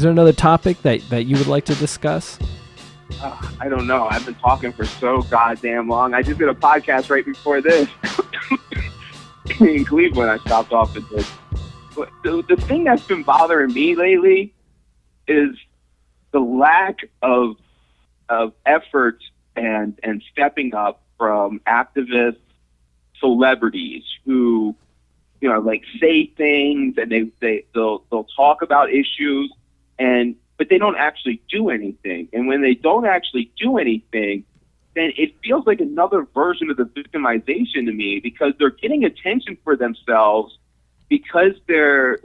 Is there another topic that you would like to discuss? I don't know. I've been talking for so goddamn long. I just did a podcast right before this in Cleveland. I stopped off at this. But the thing that's been bothering me lately is the lack of effort and stepping up from activists, celebrities who, you know, like say things and they'll talk about issues but they don't actually do anything. And when they don't actually do anything, then it feels like another version of the victimization to me, because they're getting attention for themselves because they're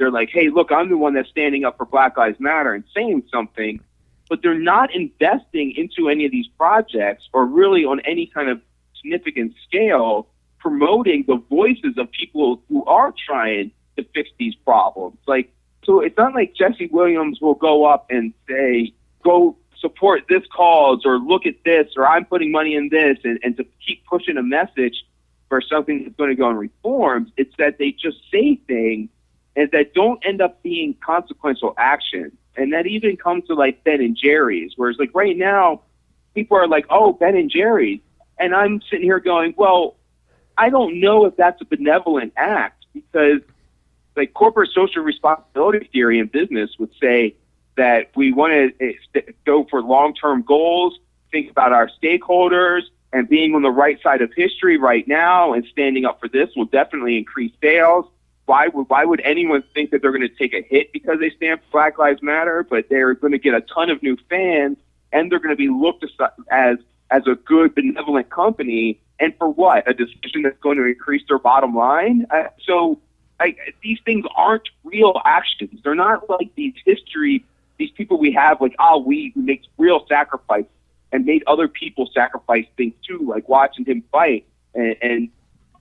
like, hey, look, I'm the one that's standing up for Black Lives Matter and saying something, but they're not investing into any of these projects or really on any kind of significant scale promoting the voices of people who are trying to fix these problems. Like, so it's not like Jesse Williams will go up and say, go support this cause or look at this or I'm putting money in this and to keep pushing a message for something that's going to go on reforms. It's that they just say things and that don't end up being consequential action. And that even comes to like Ben and Jerry's, whereas like right now people are like, oh, Ben and Jerry's. And I'm sitting here going, well, I don't know if that's a benevolent act, because like corporate social responsibility theory in business would say that we want to go for long-term goals, think about our stakeholders, and being on the right side of history right now and standing up for this will definitely increase sales. Why would anyone think that they're going to take a hit because they stand for Black Lives Matter, but they're going to get a ton of new fans and they're going to be looked as a good, benevolent company, and for what? A decision that's going to increase their bottom line? These things aren't real actions. They're not like these people we have, like, Ali, who makes real sacrifice and made other people sacrifice things too, like watching him fight, and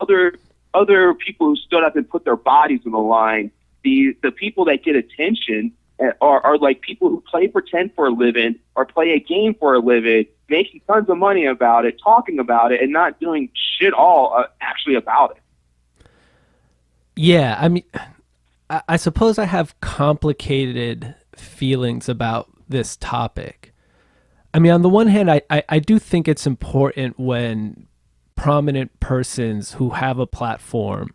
other people who stood up and put their bodies on the line. The people that get attention are like people who play pretend for a living or play a game for a living, making tons of money about it, talking about it, and not doing shit all actually about it. Yeah, I mean, I suppose I have complicated feelings about this topic. I mean, on the one hand, I do think it's important when prominent persons who have a platform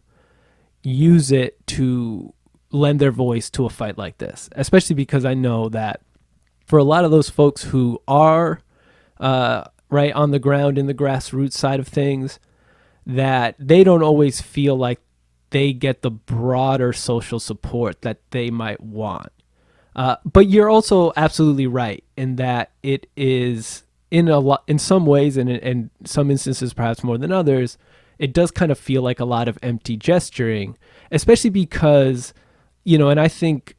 use it to lend their voice to a fight like this, especially because I know that for a lot of those folks who are right on the ground in the grassroots side of things, that they don't always feel like they get the broader social support that they might want. But you're also absolutely right in that it is in some ways, and in some instances perhaps more than others, it does kind of feel like a lot of empty gesturing, especially because, you know, and I think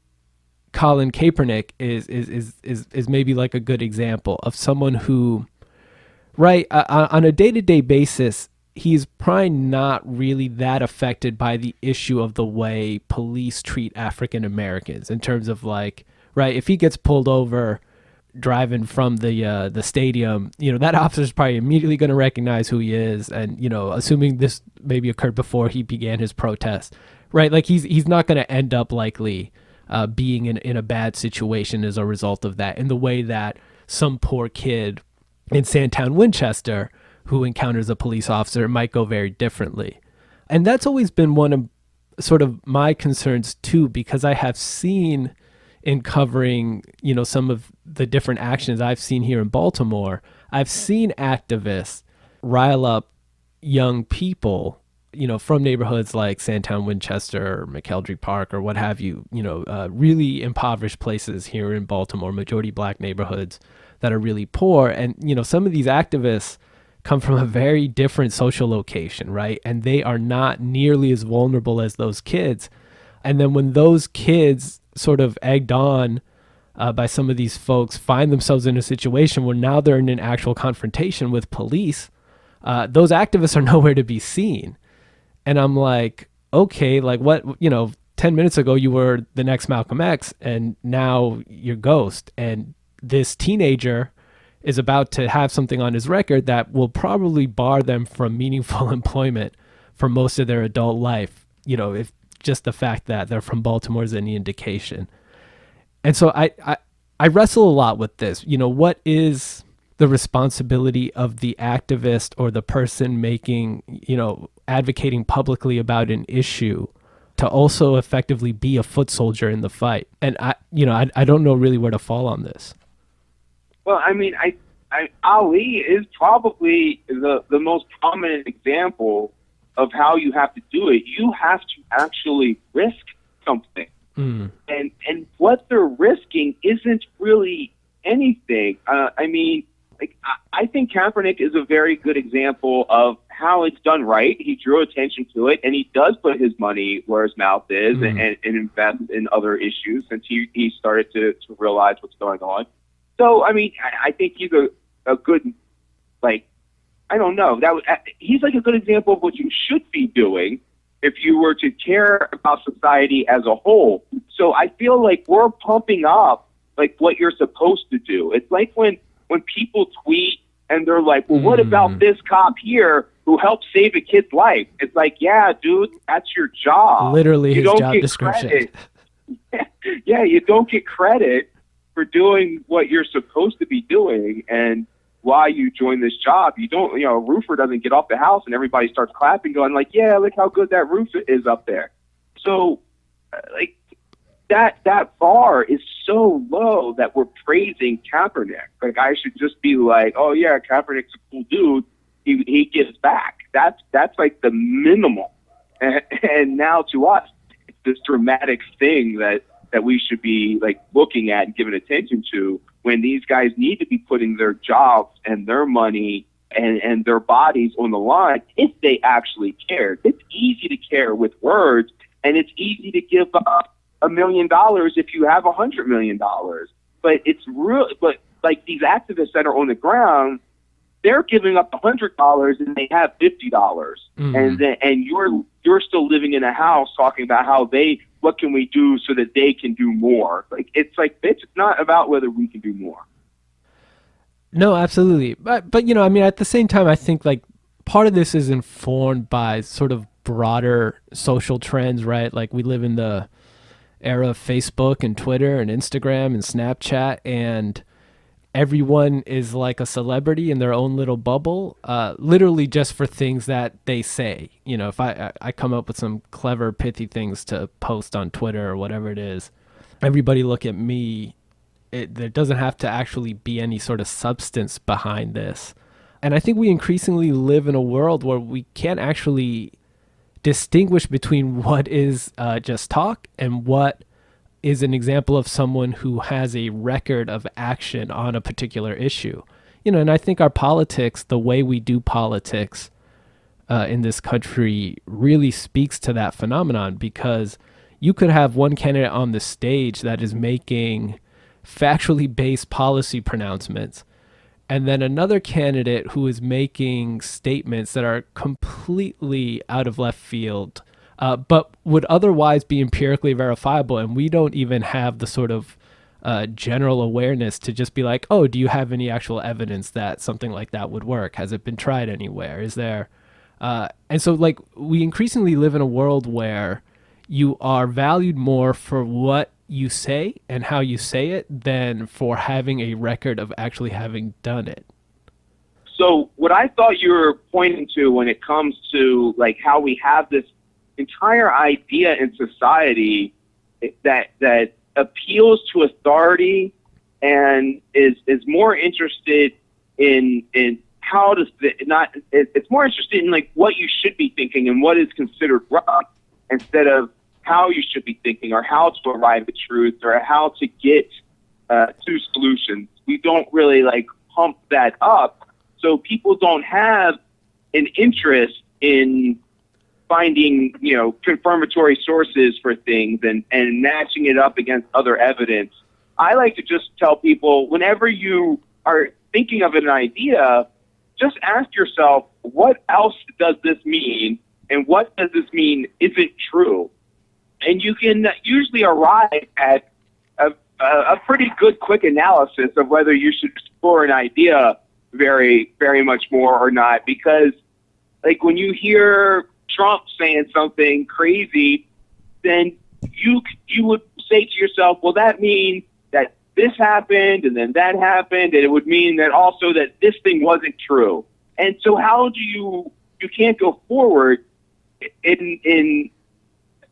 Colin Kaepernick is maybe like a good example of someone who, right, on a day-to-day basis, he's probably not really that affected by the issue of the way police treat African Americans in terms of like, right, if he gets pulled over driving from the stadium, you know, that officer's probably immediately going to recognize who he is. And, you know, assuming this maybe occurred before he began his protest, right? Like he's not going to end up likely being in a bad situation as a result of that, in the way that some poor kid in Sandtown, Winchester, who encounters a police officer might go very differently. And that's always been one of sort of my concerns too, because I have seen in covering, you know, some of the different actions I've seen here in Baltimore, I've seen activists rile up young people, you know, from neighborhoods like Sandtown, Winchester, or McKeldrey Park, or what have you, you know, really impoverished places here in Baltimore, majority Black neighborhoods that are really poor. And, you know, some of these activists come from a very different social location, right? And they are not nearly as vulnerable as those kids. And then when those kids sort of egged on by some of these folks find themselves in a situation where now they're in an actual confrontation with police, those activists are nowhere to be seen. And I'm like, okay, like what, you know, 10 minutes ago you were the next Malcolm X and now you're Ghost. And this teenager is about to have something on his record that will probably bar them from meaningful employment for most of their adult life, you know, if just the fact that they're from Baltimore is any indication. And so I wrestle a lot with this. What is the responsibility of the advocate or the person making, advocating publicly about an issue to also effectively be a foot soldier in the fight? And I don't know really where to fall on this. Well, I mean, Ali is probably the most prominent example of how you have to do it. You have to actually risk something. And what they're risking isn't really anything. I mean, I think Kaepernick is a very good example of how it's done right. He drew attention to it, and he does put his money where his mouth is and invest in other issues since he started to realize what's going on. So, I mean, I think he's a good, I don't know. He's like a good example of what you should be doing if you were to care about society as a whole. So I feel like we're pumping up what you're supposed to do. It's like when people tweet and they're like, well, what about this cop here who helped save a kid's life? It's like, yeah, dude, that's your job. Literally his job description. Yeah, you don't get credit for doing what you're supposed to be doing. And why you join this job, a roofer doesn't get off the house and everybody starts clapping, going yeah, look how good that roof is up there. So, that bar is so low that we're praising Kaepernick. I should just be oh yeah, Kaepernick's a cool dude. He gives back. That's the minimal. And now to us, it's this dramatic thing that we should be looking at and giving attention to, when these guys need to be putting their jobs and their money and their bodies on the line if they actually care. It's easy to care with words, and it's easy to give up $1 million if you have $100 million. But it's real. But these activists that are on the ground, they're giving up $100 and they have $50, and you're still living in a house talking about what can we do so that they can do more. It's it's not about whether we can do more. No, absolutely. But I mean, at the same time, I think part of this is informed by sort of broader social trends, right? We live in the era of Facebook and Twitter and Instagram and Snapchat, and everyone is like a celebrity in their own little bubble, literally just for things that they say. If I come up with some clever, pithy things to post on Twitter or whatever it is, everybody look at me. There doesn't have to actually be any sort of substance behind this. And I think we increasingly live in a world where we can't actually distinguish between what is just talk and what is an example of someone who has a record of action on a particular issue. And I think our politics, the way we do politics in this country, really speaks to that phenomenon, because you could have one candidate on the stage that is making factually based policy pronouncements, and then another candidate who is making statements that are completely out of left field, but would otherwise be empirically verifiable. And we don't even have the sort of general awareness to just be like, oh, do you have any actual evidence that something like that would work? Has it been tried anywhere? Is there? And so we increasingly live in a world where you are valued more for what you say and how you say it than for having a record of actually having done it. So what I thought you were pointing to when it comes to how we have this entire idea in society that appeals to authority and is more interested in how to not it's more interested in what you should be thinking and what is considered wrong, instead of how you should be thinking or how to arrive at truth or how to get to solutions. We don't really pump that up, so people don't have an interest in finding confirmatory sources for things and matching it up against other evidence. I like to just tell people, whenever you are thinking of an idea, just ask yourself, what else does this mean, and what does this mean isn't true? And you can usually arrive at a pretty good quick analysis of whether you should explore an idea very, very much more or not. Because when you hear Trump saying something crazy, then you would say to yourself, well, that means this happened and then that happened, and it would mean that also that this thing wasn't true. And so how do you can't go forward in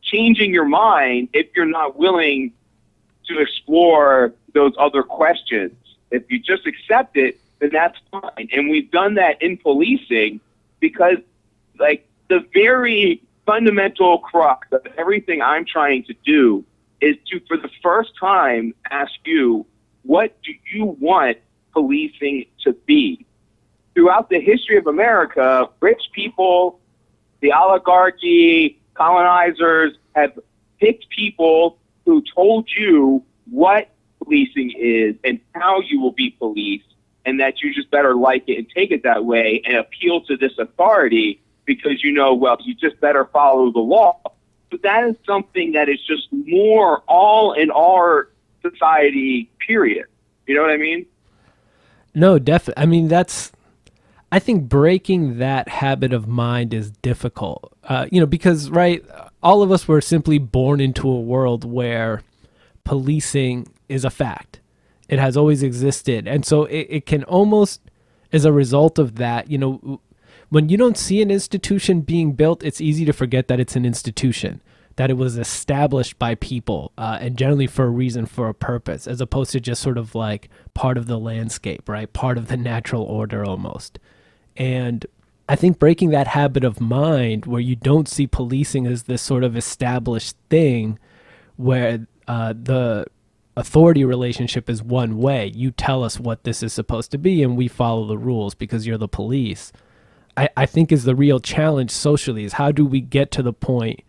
changing your mind if you're not willing to explore those other questions. If you just accept it, then that's fine. And we've done that in policing because, like, the very fundamental crux of everything I'm trying to do is to, for the first time, ask you, what do you want policing to be? Throughout the history of America, rich people, the oligarchy, colonizers have picked people who told you what policing is and how you will be policed, and that you just better like it and take it that way and appeal to this authority because you know, well, you just better follow the law. But that is something that is just more all in our society, period. You know what I mean? No, definitely. I mean, I think breaking that habit of mind is difficult, because, right, all of us were simply born into a world where policing is a fact. It has always existed. And so it can almost, as a result of that, when you don't see an institution being built, it's easy to forget that it's an institution, that it was established by people and generally for a reason, for a purpose, as opposed to just sort of like part of the landscape, right? Part of the natural order almost. And I think breaking that habit of mind where you don't see policing as this sort of established thing where the authority relationship is one way. You tell us what this is supposed to be and we follow the rules because you're the police. I think is the real challenge socially, is how do we get to the point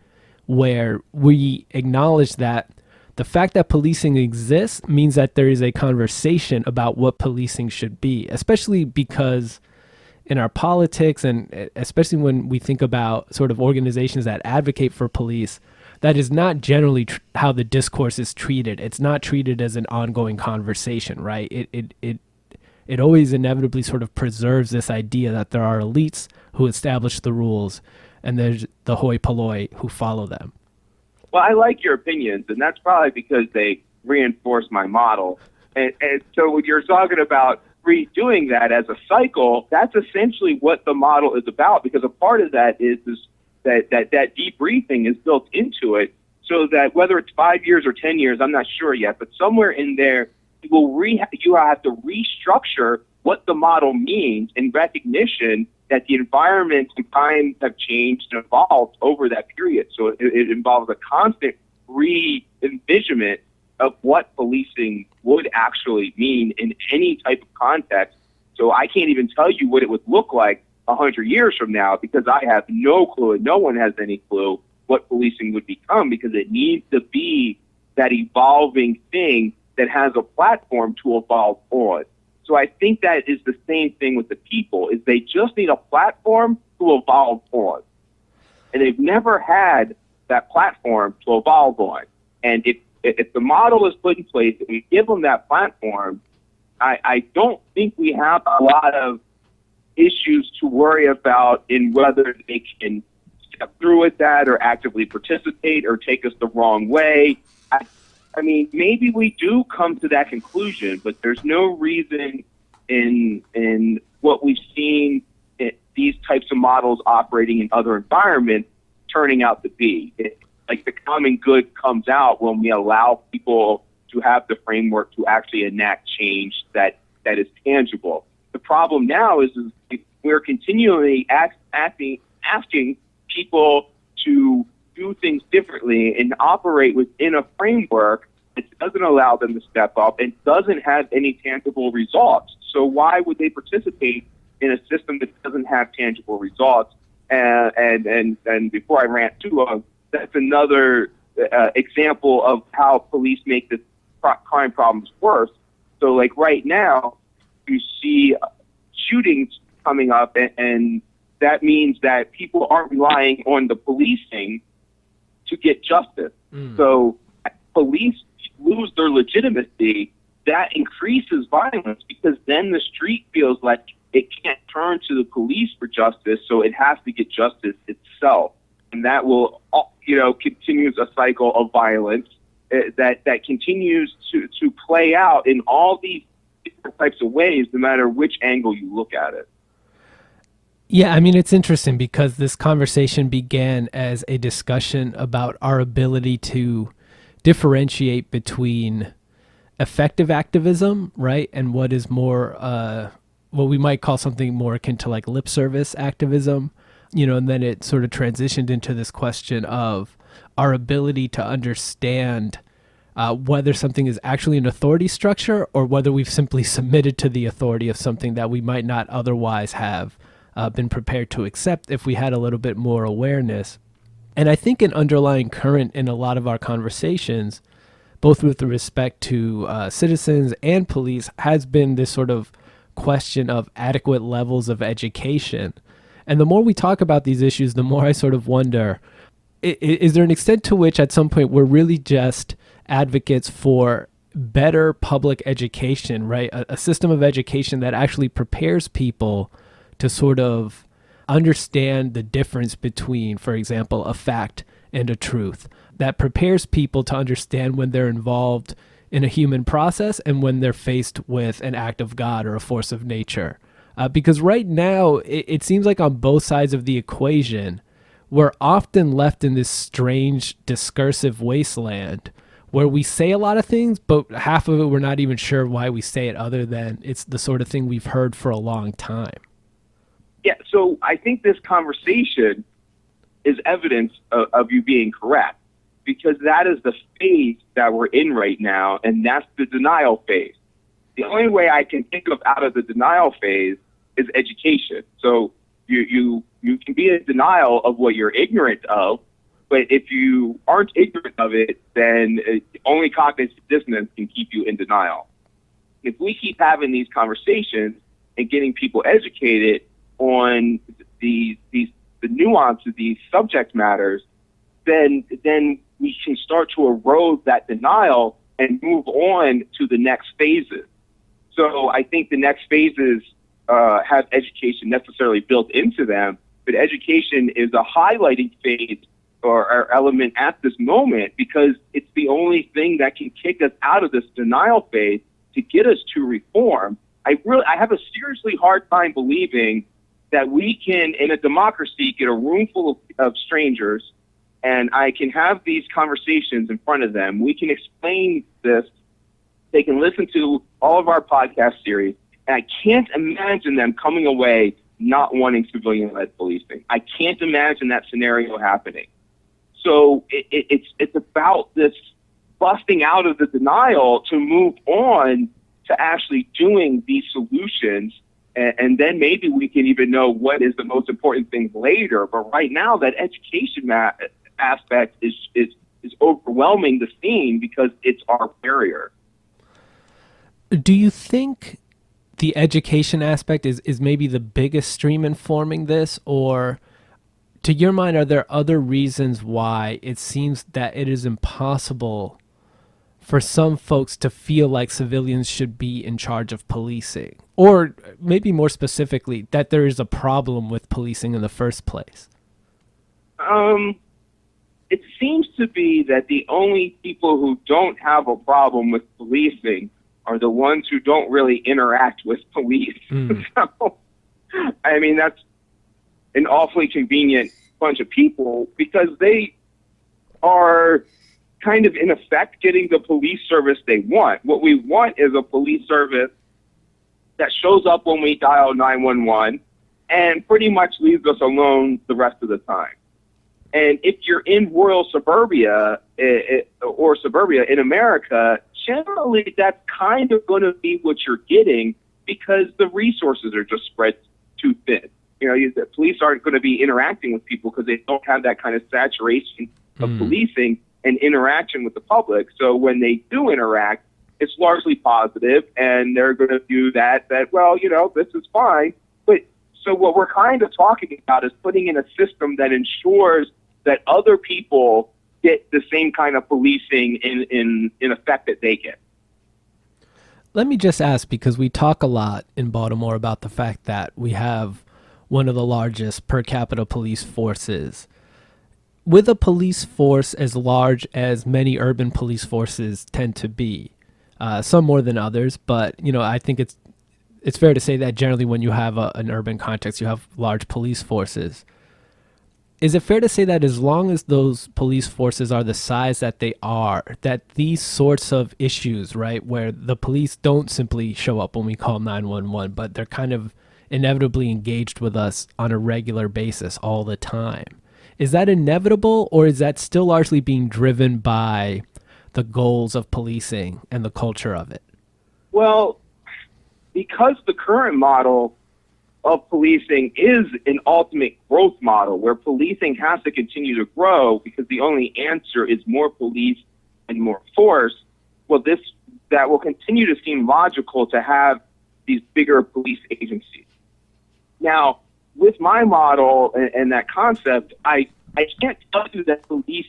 where we acknowledge that the fact that policing exists means that there is a conversation about what policing should be, especially because in our politics, and especially when we think about sort of organizations that advocate for police, that is not generally how the discourse is treated. It's not treated as an ongoing conversation, right? It always inevitably sort of preserves this idea that there are elites who establish the rules and there's the hoi polloi who follow them. Well, I like your opinions, and that's probably because they reinforce my model. And so when you're talking about redoing that as a cycle, that's essentially what the model is about, because a part of that is that debriefing is built into it, so that whether it's 5 years or 10 years, I'm not sure yet, but somewhere in there, you have to restructure what the model means in recognition that the environment and times have changed and evolved over that period. So it involves a constant re-envisionment of what policing would actually mean in any type of context. So I can't even tell you what it would look like 100 years from now, because I have no clue, and no one has any clue what policing would become, because it needs to be that evolving thing that has a platform to evolve on. So I think that is the same thing with the people, is they just need a platform to evolve on. And they've never had that platform to evolve on. And if the model is put in place and we give them that platform, I don't think we have a lot of issues to worry about in whether they can step through with that or actively participate or take us the wrong way. I mean, maybe we do come to that conclusion, but there's no reason in what we've seen these types of models operating in other environments turning out to be. Like, the common good comes out when we allow people to have the framework to actually enact change that is tangible. The problem now is we're continually asking people to do things differently and operate within a framework that doesn't allow them to step up and doesn't have any tangible results. So why would they participate in a system that doesn't have tangible results? And before I rant too, that's another example of how police make the crime problems worse. So, like, right now, you see shootings coming up, and that means that people aren't relying on the policing to get justice. So police lose their legitimacy. That increases violence, because then the street feels like it can't turn to the police for justice, so it has to get justice itself. And that will, continues a cycle of violence. that continues to play out in all these different types of ways, no matter which angle you look at it. Yeah, I mean, it's interesting because this conversation began as a discussion about our ability to differentiate between effective activism, right, and what is more, what we might call something more akin to like lip service activism, and then it sort of transitioned into this question of our ability to understand whether something is actually an authority structure or whether we've simply submitted to the authority of something that we might not otherwise have been prepared to accept if we had a little bit more awareness. And I think an underlying current in a lot of our conversations, both with respect to citizens and police, has been this sort of question of adequate levels of education. And the more we talk about these issues, the more I sort of wonder, is there an extent to which at some point we're really just advocates for better public education, right? A system of education that actually prepares people to sort of understand the difference between, for example, a fact and a truth, that prepares people to understand when they're involved in a human process and when they're faced with an act of God or a force of nature. Because right now, it seems like on both sides of the equation, we're often left in this strange discursive wasteland where we say a lot of things, but half of it we're not even sure why we say it other than it's the sort of thing we've heard for a long time. Yeah, so I think this conversation is evidence of you being correct, because that is the phase that we're in right now, and that's the denial phase. The only way I can think of out of the denial phase is education. So you can be in denial of what you're ignorant of, but if you aren't ignorant of it, then only cognitive dissonance can keep you in denial. If we keep having these conversations and getting people educated on the nuance of these subject matters, then we can start to erode that denial and move on to the next phases. So I think the next phases have education necessarily built into them, but education is a highlighting phase or element at this moment because it's the only thing that can kick us out of this denial phase to get us to reform. I have a seriously hard time believing that we can, in a democracy, get a room full of strangers and I can have these conversations in front of them. We can explain this. They can listen to all of our podcast series, and I can't imagine them coming away not wanting civilian-led policing. I can't imagine that scenario happening. So it's about this busting out of the denial to move on to actually doing these solutions, and then maybe we can even know what is the most important thing later. But right now, that education aspect is overwhelming the scene because it's our barrier. Do you think the education aspect is maybe the biggest stream informing this, or to your mind, are there other reasons why it seems that it is impossible for some folks to feel like civilians should be in charge of policing? Or maybe more specifically, that there is a problem with policing in the first place? It seems to be that the only people who don't have a problem with policing are the ones who don't really interact with police. So, I mean, that's an awfully convenient bunch of people because they are kind of, in effect, getting the police service they want. What we want is a police service that shows up when we dial 911 and pretty much leaves us alone the rest of the time. And if you're in rural suburbia or suburbia in America, generally that's kind of going to be what you're getting because the resources are just spread too thin. The police aren't going to be interacting with people because they don't have that kind of saturation of policing and interaction with the public. So when they do interact, it's largely positive, and they're going to view that well, this is fine. But so what we're kind of talking about is putting in a system that ensures that other people get the same kind of policing in effect that they get. Let me just ask, because we talk a lot in Baltimore about the fact that we have one of the largest per capita police forces. with a police force as large as many urban police forces tend to be, some more than others, but I think it's fair to say that generally when you have an urban context, you have large police forces. Is it fair to say that as long as those police forces are the size that they are, that these sorts of issues, right, where the police don't simply show up when we call 911, but they're kind of inevitably engaged with us on a regular basis all the time, is that inevitable, or is that still largely being driven by the goals of policing and the culture of it? Well, because the current model of policing is an ultimate growth model where policing has to continue to grow because the only answer is more police and more force, well, that will continue to seem logical to have these bigger police agencies. Now, with my model and that concept, I can't tell you that police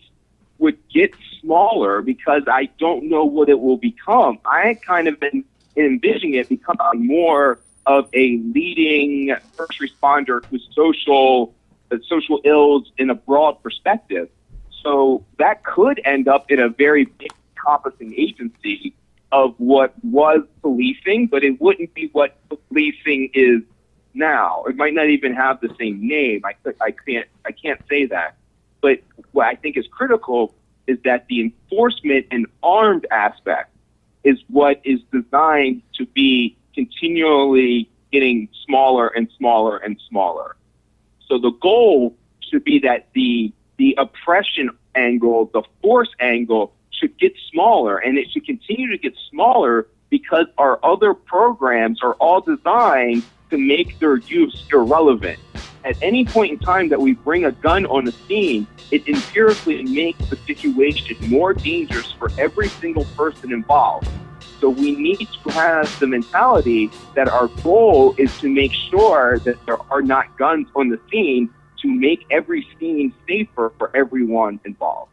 would get smaller because I don't know what it will become. I kind of been envisioning it becoming more of a leading first responder to social ills in a broad perspective. So that could end up in a very big encompassing agency of what was policing, but it wouldn't be what policing is now. It might not even have the same name. I can't say that. But what I think is critical is that the enforcement and armed aspect is what is designed to be continually getting smaller and smaller and smaller. So the goal should be that the oppression angle, the force angle should get smaller, and it should continue to get smaller because our other programs are all designed to make their use irrelevant. At any point in time that we bring a gun on the scene, it empirically makes the situation more dangerous for every single person involved. So we need to have the mentality that our goal is to make sure that there are not guns on the scene to make every scene safer for everyone involved.